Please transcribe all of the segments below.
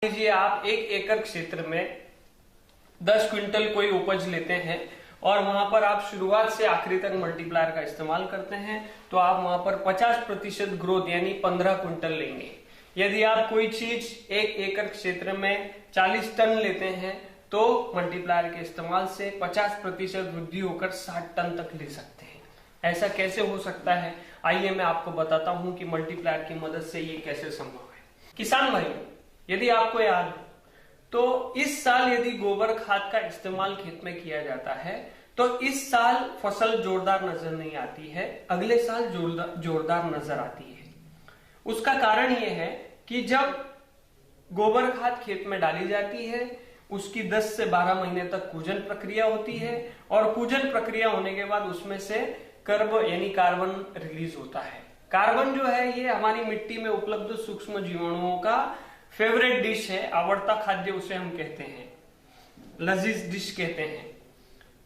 लीजिए आप 1 एकड़ क्षेत्र में 10 क्विंटल कोई उपज लेते हैं और वहां पर आप शुरुआत से आखिरी तक मल्टीप्लायर का इस्तेमाल करते हैं तो आप वहां पर 50% ग्रोथ यानी 15 क्विंटल लेंगे। यदि आप कोई चीज 1 एकड़ क्षेत्र में 40 टन लेते हैं तो मल्टीप्लायर के इस्तेमाल से 50% वृद्धि होकर 60 टन तक ले सकते हैं। ऐसा कैसे हो सकता है, आइए मैं आपको बताता हूं कि मल्टीप्लायर की मदद से ये कैसे संभव है। किसान भाइयों, यदि आपको याद हो तो इस साल यदि गोबर खाद का इस्तेमाल खेत में किया जाता है तो इस साल फसल जोरदार नजर नहीं आती है, अगले साल जोरदार नजर आती है। उसका कारण यह है कि जब गोबर खाद खेत में डाली जाती है उसकी 10 से 12 महीने तक कूजन प्रक्रिया होती है और कूजन प्रक्रिया होने के बाद उसमें से कर्ब यानी कार्बन रिलीज होता है। कार्बन जो है ये हमारी मिट्टी में उपलब्ध सूक्ष्म जीवाणुओं का फेवरेट डिश है, आवर्ता खाद्य उसे हम कहते हैं, लजीज डिश कहते हैं।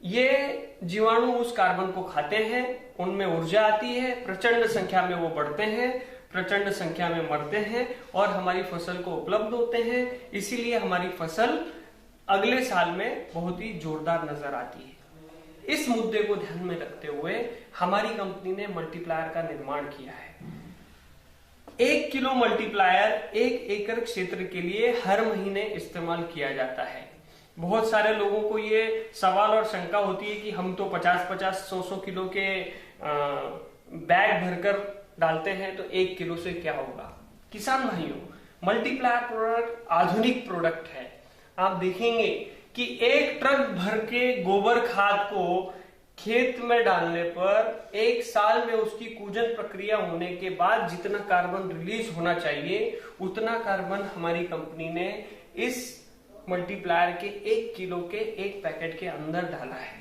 ये जीवाणु उस कार्बन को खाते हैं, उनमें ऊर्जा आती है, प्रचंड संख्या में वो बढ़ते हैं, प्रचंड संख्या में मरते हैं और हमारी फसल को उपलब्ध होते हैं। इसीलिए हमारी फसल अगले साल में बहुत ही जोरदार नजर आती है। इस मुद्दे को ध्यान में रखते हुए हमारी कंपनी ने मल्टीप्लायर का निर्माण किया है। 1 किलो मल्टीप्लायर 1 एकड़ क्षेत्र के लिए हर महीने इस्तेमाल किया जाता है। बहुत सारे लोगों को ये सवाल और शंका होती है कि हम तो 50-50, 100-100 किलो के बैग भरकर डालते हैं तो 1 किलो से क्या होगा। किसान भाइयों, मल्टीप्लायर प्रोडक्ट आधुनिक प्रोडक्ट है। आप देखेंगे कि 1 ट्रक भर के गोबर खाद को खेत में डालने पर 1 साल में उसकी कूजन प्रक्रिया होने के बाद जितना कार्बन रिलीज होना चाहिए उतना कार्बन हमारी कंपनी ने इस मल्टीप्लायर के 1 किलो के 1 पैकेट के अंदर डाला है।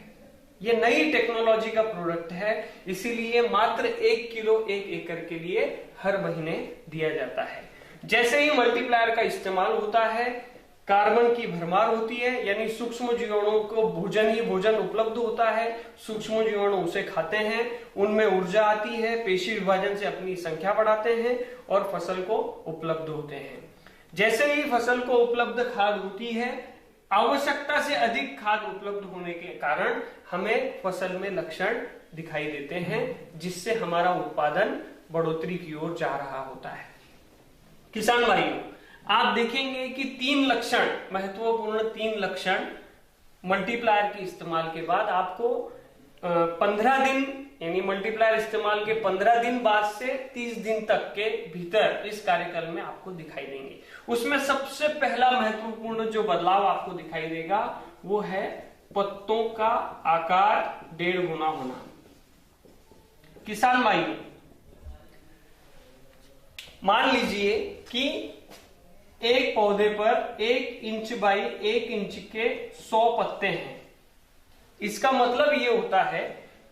यह नई टेक्नोलॉजी का प्रोडक्ट है, इसीलिए मात्र 1 किलो 1 एकड़ के लिए हर महीने दिया जाता है। जैसे ही मल्टीप्लायर का इस्तेमाल होता है कार्बन की भरमार होती है, यानी सूक्ष्म जीवाणुओं को भोजन ही भोजन उपलब्ध होता है। सूक्ष्म जीवाणु उसे खाते हैं, उनमें ऊर्जा आती है, पेशी विभाजन से अपनी संख्या बढ़ाते हैं और फसल को उपलब्ध होते हैं। जैसे ही फसल को उपलब्ध खाद होती है, आवश्यकता से अधिक खाद उपलब्ध होने के कारण हमें फसल में लक्षण दिखाई देते हैं, जिससे हमारा उत्पादन बढ़ोतरी की ओर जा रहा होता है। किसान भाइयों, आप देखेंगे कि 3 लक्षण, महत्वपूर्ण 3 लक्षण मल्टीप्लायर के इस्तेमाल के बाद आपको 15 दिन यानी मल्टीप्लायर इस्तेमाल के 15 दिन बाद से 30 दिन तक के भीतर इस कार्यकाल में आपको दिखाई देंगे। उसमें सबसे पहला महत्वपूर्ण जो बदलाव आपको दिखाई देगा वो है पत्तों का आकार 1.5 गुना होना। किसान भाइयों, मान लीजिए कि एक पौधे पर 1 इंच बाई 1 इंच के 100 पत्ते हैं। इसका मतलब ये होता है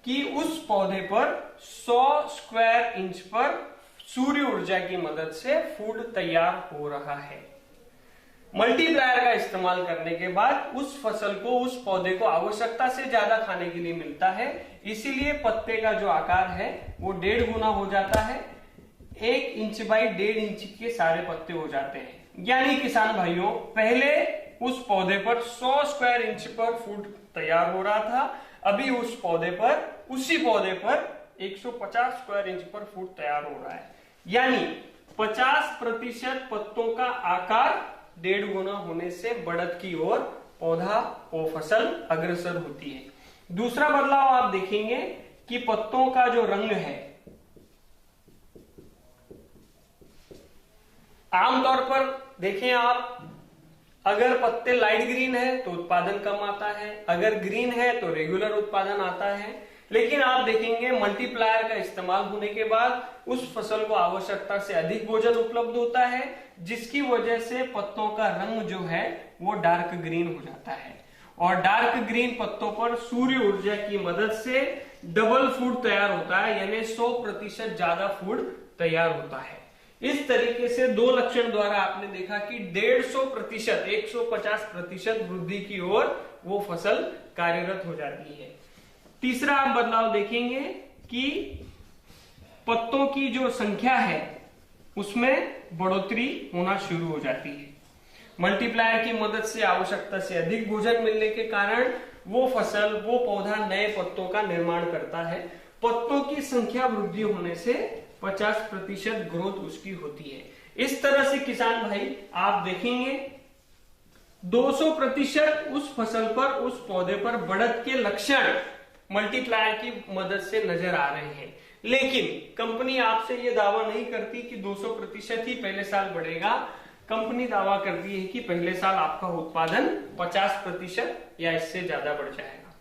कि उस पौधे पर 100 स्क्वायर इंच पर सूर्य ऊर्जा की मदद से फूड तैयार हो रहा है। मल्टीप्लायर का इस्तेमाल करने के बाद उस फसल को, उस पौधे को आवश्यकता से ज्यादा खाने के लिए मिलता है, इसीलिए पत्ते का जो आकार है वो 1.5 गुना हो जाता है। 1 इंच बाई 1.5 इंच के सारे पत्ते हो जाते हैं। यानी किसान भाइयों, पहले उस पौधे पर 100 स्क्वायर इंच पर फूड तैयार हो रहा था, अभी उसी पौधे पर 150 स्क्वायर इंच पर फूड तैयार हो रहा है। यानी 50% पत्तों का आकार 1.5 गुना होने से बढ़त की ओर पौधा वो फसल अग्रसर होती है। दूसरा बदलाव आप देखेंगे कि पत्तों का जो रंग है, आमतौर पर देखें आप, अगर पत्ते लाइट ग्रीन है तो उत्पादन कम आता है, अगर ग्रीन है तो रेगुलर उत्पादन आता है। लेकिन आप देखेंगे मल्टीप्लायर का इस्तेमाल होने के बाद उस फसल को आवश्यकता से अधिक भोजन उपलब्ध होता है, जिसकी वजह से पत्तों का रंग जो है वो डार्क ग्रीन हो जाता है और डार्क ग्रीन पत्तों पर सूर्य ऊर्जा की मदद से डबल फूड तैयार होता है, यानी 100% ज्यादा फूड तैयार होता है। इस तरीके से 2 लक्षण द्वारा आपने देखा कि 150%, 150% वृद्धि की ओर वो फसल कार्यरत हो जाती है। तीसरा आप बदलाव देखेंगे कि पत्तों की जो संख्या है उसमें बढ़ोतरी होना शुरू हो जाती है। मल्टीप्लायर की मदद से आवश्यकता से अधिक भोजन मिलने के कारण वो फसल, वो पौधा नए पत्तों का निर्माण करता है। पत्तों की संख्या वृद्धि होने से 50% ग्रोथ उसकी होती है। इस तरह से किसान भाई आप देखेंगे 200% उस फसल पर, उस पौधे पर बढ़त के लक्षण मल्टीप्लायर की मदद से नजर आ रहे हैं। लेकिन कंपनी आपसे यह दावा नहीं करती कि 200% ही पहले साल बढ़ेगा। कंपनी दावा करती है कि पहले साल आपका उत्पादन 50% या इससे ज्यादा बढ़ जाएगा।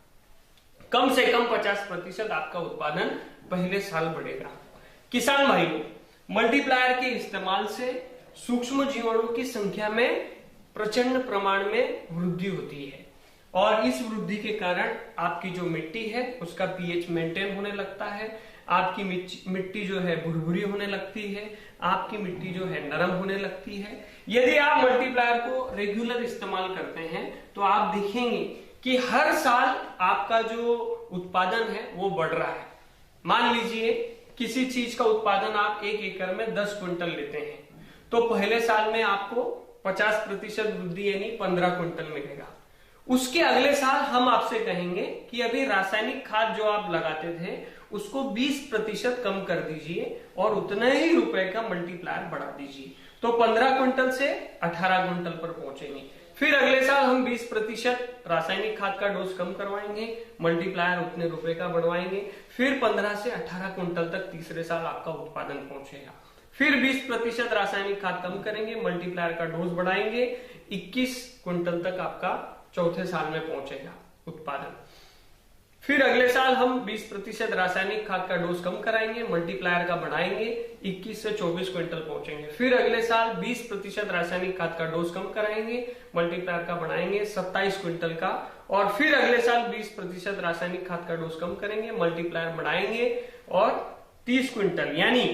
कम से कम 50% आपका उत्पादन पहले साल बढ़ेगा। किसान भाइयों, मल्टीप्लायर के इस्तेमाल से सूक्ष्म जीवाणु की संख्या में प्रचंड प्रमाण में वृद्धि होती है और इस वृद्धि के कारण आपकी जो मिट्टी है उसका पीएच मेंटेन होने लगता है। आपकी मिट्टी जो है भुरभुरी होने लगती है, आपकी मिट्टी जो है नरम होने लगती है। यदि आप मल्टीप्लायर को रेगुलर इस्तेमाल करते हैं तो आप देखेंगे कि हर साल आपका जो उत्पादन है वो बढ़ रहा है। मान लीजिए किसी चीज का उत्पादन आप 1 एकड़ में 10 क्विंटल लेते हैं तो पहले साल में आपको 50% वृद्धि यानी 15 क्विंटल मिलेगा। उसके अगले साल हम आपसे कहेंगे कि अभी रासायनिक खाद जो आप लगाते थे उसको 20% कम कर दीजिए और उतने ही रुपए का मल्टीप्लायर बढ़ा दीजिए, तो 15 क्विंटल से 18 क्विंटल पर पहुंचेंगे। फिर अगले साल हम 20% रासायनिक खाद का डोज कम करवाएंगे, मल्टीप्लायर उतने रुपए का बढ़वाएंगे। फिर 15 से 18 क्विंटल तक तीसरे साल आपका उत्पादन पहुंचेगा। फिर 20% रासायनिक खाद कम करेंगे, मल्टीप्लायर का डोज बढ़ाएंगे, 21 क्विंटल तक आपका चौथे साल में पहुंचेगा उत्पादन। फिर अगले साल हम 20% रासायनिक खाद का डोज कम कराएंगे, मल्टीप्लायर का बढ़ाएंगे, 21 से 24 क्विंटल पहुंचेंगे। फिर अगले साल 20% रासायनिक खाद का डोज कम कराएंगे, मल्टीप्लायर का बढ़ाएंगे, 27 क्विंटल का। और फिर अगले साल 20% रासायनिक खाद का डोज कम करेंगे, मल्टीप्लायर बढ़ाएंगे और 30 क्विंटल। यानी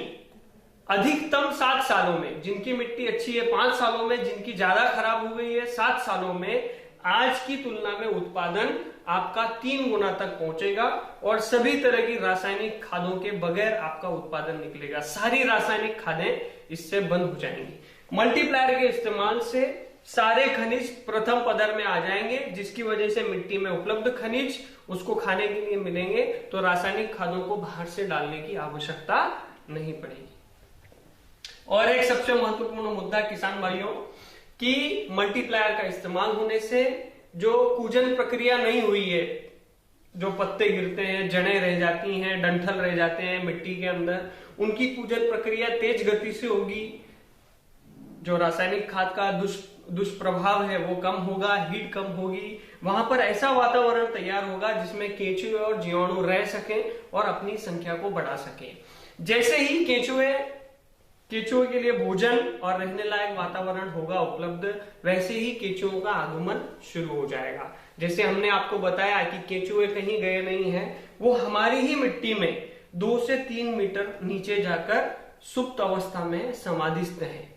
अधिकतम 7 सालों में, जिनकी मिट्टी अच्छी है 5 सालों में, जिनकी ज्यादा खराब हो गई है 7 सालों में, आज की तुलना में उत्पादन आपका 3 गुना तक पहुंचेगा और सभी तरह की रासायनिक खादों के बगैर आपका उत्पादन निकलेगा। सारी रासायनिक खादें इससे बंद हो जाएंगी। मल्टीप्लायर के इस्तेमाल से सारे खनिज प्रथम पदर में आ जाएंगे, जिसकी वजह से मिट्टी में उपलब्ध खनिज उसको खाने के लिए मिलेंगे, तो रासायनिक खादों को बाहर से डालने की आवश्यकता नहीं पड़ेगी। और एक सबसे महत्वपूर्ण मुद्दा किसान भाइयों कि मल्टीप्लायर का इस्तेमाल होने से जो कूजन प्रक्रिया नहीं हुई है, जो पत्ते गिरते हैं, जड़ें रह जाती हैं, डंठल रह जाते हैं मिट्टी के अंदर, उनकी कूजन प्रक्रिया तेज गति से होगी। जो रासायनिक खाद का दुष्प्रभाव है वो कम होगा, हीट कम होगी। वहां पर ऐसा वातावरण तैयार होगा जिसमें केंचुए और जीवाणु रह सके और अपनी संख्या को बढ़ा सके। जैसे ही केंचुए के लिए भोजन और रहने लायक वातावरण होगा उपलब्ध, वैसे ही केंचुओं का आगमन शुरू हो जाएगा। जैसे हमने आपको बताया कि केंचुए कहीं गए नहीं हैं, वो हमारी ही मिट्टी में 2 से 3 मीटर नीचे जाकर सुप्त अवस्था में समाधिस्थ हैं।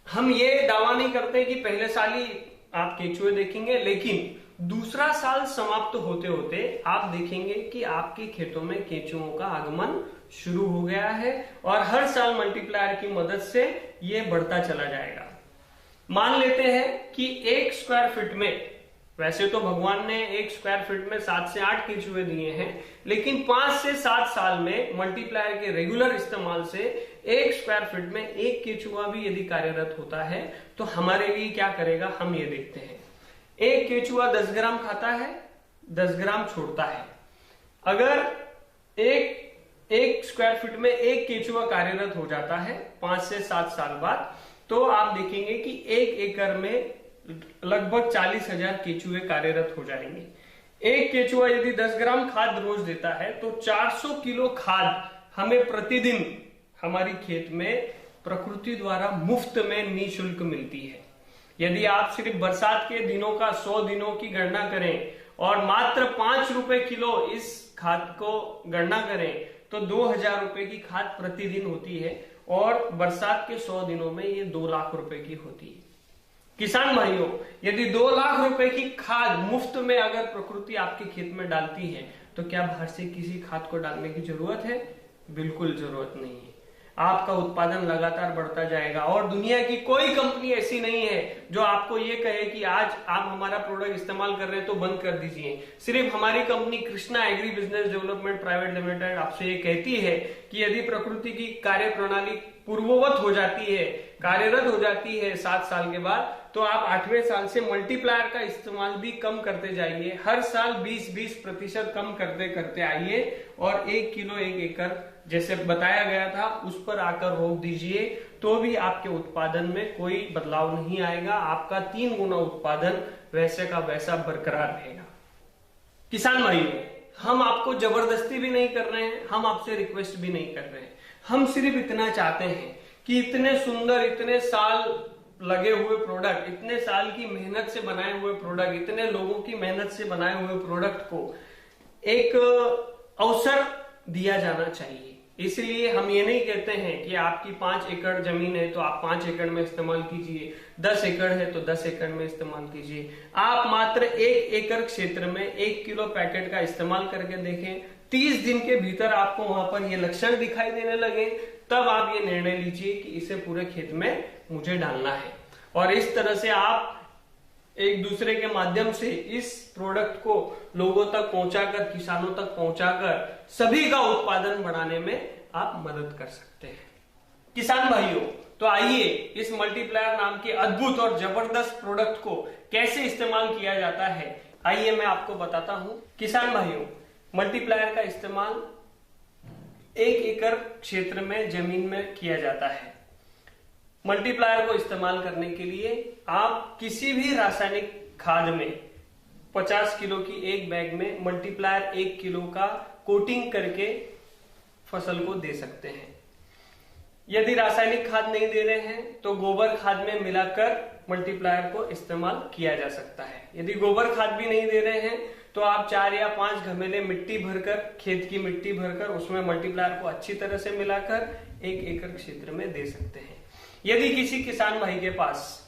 हम ये दावा नहीं करते कि पहले साल ही आप केंचुए देखेंगे, लेकिन दूसरा साल समाप्त होते होते आप देखेंगे कि आपके खेतों में केंचुओं का आगमन शुरू हो गया है और हर साल मल्टीप्लायर की मदद से ये बढ़ता चला जाएगा। मान लेते हैं कि 1 स्क्वायर फीट में, वैसे तो भगवान ने 1 स्क्वायर फीट में 7 से 8 केंचुए दिए हैं, लेकिन 5 से 7 साल में मल्टीप्लायर के रेगुलर इस्तेमाल से 1 स्क्वायर फीट में 1 केंचुआ भी यदि कार्यरत होता है तो हमारे लिए क्या करेगा, हम ये देखते हैं। 1 केंचुआ 10 ग्राम खाता है, 10 ग्राम छोड़ता है। अगर एक स्क्वायर फीट में 1 केंचुआ कार्यरत हो जाता है 5 से 7 साल बाद, तो आप देखेंगे कि 1 एकड़ में लगभग 40,000 केंचुए कार्यरत हो जाएंगे। 1 केंचुआ यदि 10 ग्राम खाद रोज देता है तो 400 किलो खाद हमें प्रतिदिन हमारी खेत में प्रकृति द्वारा मुफ्त में निःशुल्क मिलती है। यदि आप सिर्फ बरसात के दिनों का 100 दिनों की गणना करें और मात्र 5 रुपए किलो इस खाद को गणना करें तो 2,000 रुपए की खाद प्रतिदिन होती है और बरसात के 100 दिनों में ये 2 लाख रुपए की होती है। किसान भाइयों, यदि 2 लाख रुपए की खाद मुफ्त में अगर प्रकृति आपके खेत में डालती है तो क्या बाहर से किसी खाद को डालने की जरूरत है? बिल्कुल जरूरत नहीं है। आपका उत्पादन लगातार बढ़ता जाएगा। और दुनिया की कोई कंपनी ऐसी नहीं है जो आपको ये कहे कि आज आप हमारा प्रोडक्ट इस्तेमाल कर रहे हैं तो बंद कर दीजिए। सिर्फ हमारी company Krishna agri business development private limited आपसे ये कहती है कि यदि प्रकृति की कार्य प्रणाली पूर्ववत हो जाती है, कार्यरत हो जाती है 7 साल के बाद, तो आप 8वें साल से मल्टीप्लायर का इस्तेमाल भी कम करते जाइए। हर साल 20% कम करते करते आइए और 1 किलो 1 एकड़ जैसे बताया गया था उस पर आकर रोक दीजिए, तो भी आपके उत्पादन में कोई बदलाव नहीं आएगा। आपका 3 गुना उत्पादन वैसे का वैसा बरकरार रहेगा। किसान भाइयों, हम आपको जबरदस्ती भी नहीं कर रहे हैं, हम आपसे रिक्वेस्ट भी नहीं कर रहे हैं। हम सिर्फ इतना चाहते हैं कि इतने सुंदर, इतने साल लगे हुए प्रोडक्ट, इतने साल की मेहनत से बनाए हुए प्रोडक्ट, इतने लोगों की मेहनत से बनाए हुए प्रोडक्ट को एक अवसर दिया जाना चाहिए। इसलिए हम ये नहीं कहते हैं कि आपकी 5 एकड़ जमीन है तो आप 5 एकड़ में इस्तेमाल कीजिए, 10 एकड़ है तो 10 एकड़ में इस्तेमाल कीजिए। आप मात्र 1 एकड़ क्षेत्र में 1 किलो पैकेट का इस्तेमाल करके देखें। 30 दिन के भीतर आपको वहां पर ये लक्षण दिखाई देने लगे, तब आप ये निर्णय लीजिए कि इसे पूरे खेत में मुझे डालना है। और इस तरह से आप एक दूसरे के माध्यम से इस प्रोडक्ट को लोगों तक पहुंचाकर, किसानों तक पहुंचाकर सभी का उत्पादन बढ़ाने में आप मदद कर सकते हैं। किसान भाइयों, तो आइए इस मल्टीप्लायर नाम के अद्भुत और जबरदस्त प्रोडक्ट को कैसे इस्तेमाल किया जाता है, आइए मैं आपको बताता हूं। किसान भाइयों, मल्टीप्लायर का इस्तेमाल 1 एकड़ क्षेत्र में जमीन में किया जाता है। मल्टीप्लायर को इस्तेमाल करने के लिए आप किसी भी रासायनिक खाद में 50 किलो की एक बैग में मल्टीप्लायर 1 किलो का कोटिंग करके फसल को दे सकते हैं। यदि रासायनिक खाद नहीं दे रहे हैं तो गोबर खाद में मिलाकर मल्टीप्लायर को इस्तेमाल किया जा सकता है। यदि गोबर खाद भी नहीं दे रहे हैं तो आप 4 या 5 घमेले मिट्टी भरकर, खेत की मिट्टी भरकर उसमें मल्टीप्लायर को अच्छी तरह से मिलाकर 1 एकड़ क्षेत्र में दे सकते हैं। यदि किसी किसान भाई के पास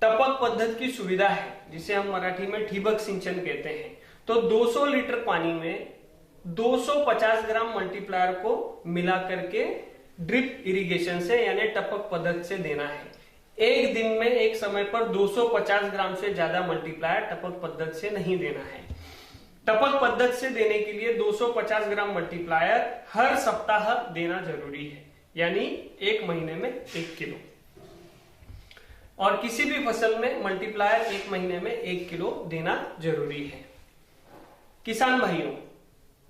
टपक पद्धति की सुविधा है, जिसे हम मराठी में ठिबक सिंचन कहते हैं, तो 200 लीटर पानी में 250 ग्राम मल्टीप्लायर को मिला करके ड्रिप इरिगेशन से यानी टपक पद्धति से देना है। एक दिन में एक समय पर 250 ग्राम से ज्यादा मल्टीप्लायर टपक पद्धति से नहीं देना है। टपक पद्धति से देने के लिए 250 ग्राम मल्टीप्लायर हर सप्ताह देना जरूरी है, यानी 1 महीने में 1 किलो। और किसी भी फसल में मल्टीप्लायर 1 महीने में 1 किलो देना जरूरी है। किसान भाइयों,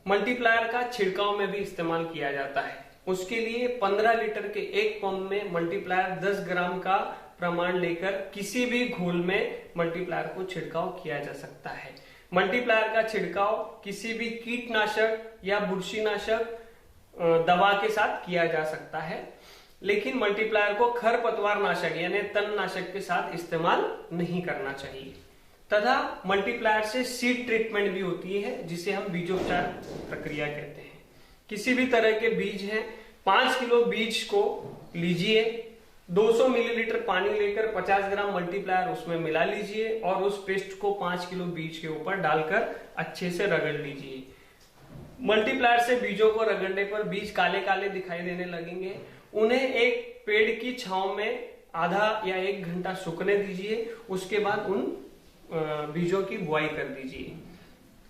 मल्टीप्लायर का छिड़काव में भी इस्तेमाल किया जाता है। उसके लिए 15 लीटर के एक पंप में मल्टीप्लायर 10 ग्राम का प्रमाण लेकर किसी भी घोल में मल्टीप्लायर को छिड़काव किया जा सकता है। मल्टीप्लायर का छिड़काव किसी भी कीटनाशक या बुरशीनाशक दवा के साथ किया जा सकता है, लेकिन मल्टीप्लायर को खरपतवार नाशक यानी तणनाशक के साथ इस्तेमाल नहीं करना चाहिए। तथा मल्टीप्लायर से सीड ट्रीटमेंट भी होती है, जिसे हम बीजोपचार प्रक्रिया कहते हैं। किसी भी तरह के बीज हैं, 5 किलो बीज को लीजिए, 200 मिलीलीटर पानी लेकर 50 ग्राम मल्टीप्लायर उसमें मिला लीजिए और उस पेस्ट को 5 किलो बीज के ऊपर डालकर अच्छे से रगड़ लीजिए। मल्टीप्लायर से बीजों को रगड़ने पर बीज काले काले दिखाई देने लगेंगे। उन्हें एक पेड़ की छांव में आधा या 1 घंटा सूखने दीजिए। उसके बाद उन बीजों की बुआई कर दीजिए।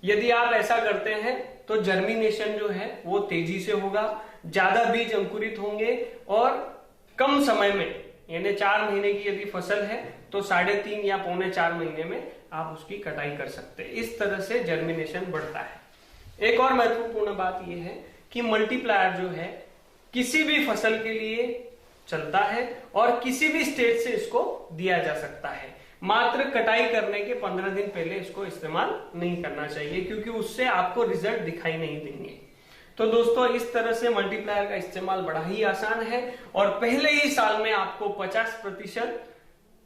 यदि आप ऐसा करते हैं तो जर्मिनेशन जो है वो तेजी से होगा, ज्यादा बीज अंकुरित होंगे और कम समय में, यानी 4 महीने की यदि फसल है तो 3.5 या 3.25 महीने में आप उसकी कटाई कर सकते हैं। इस तरह से जर्मिनेशन बढ़ता है। एक और महत्वपूर्ण बात यह है कि मल्टीप्लायर जो है किसी भी फसल के लिए चलता है और किसी भी स्टेज से इसको दिया जा सकता है। मात्र कटाई करने के 15 दिन पहले इसको इस्तेमाल नहीं करना चाहिए, क्योंकि उससे आपको रिजल्ट दिखाई नहीं देंगे। तो दोस्तों, इस तरह से मल्टीप्लायर का इस्तेमाल बड़ा ही आसान है और पहले ही साल में आपको 50%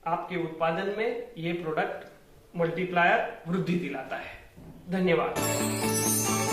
आपके उत्पादन में ये प्रोडक्ट मल्टीप्लायर वृद्धि दिलाता है। धन्यवाद।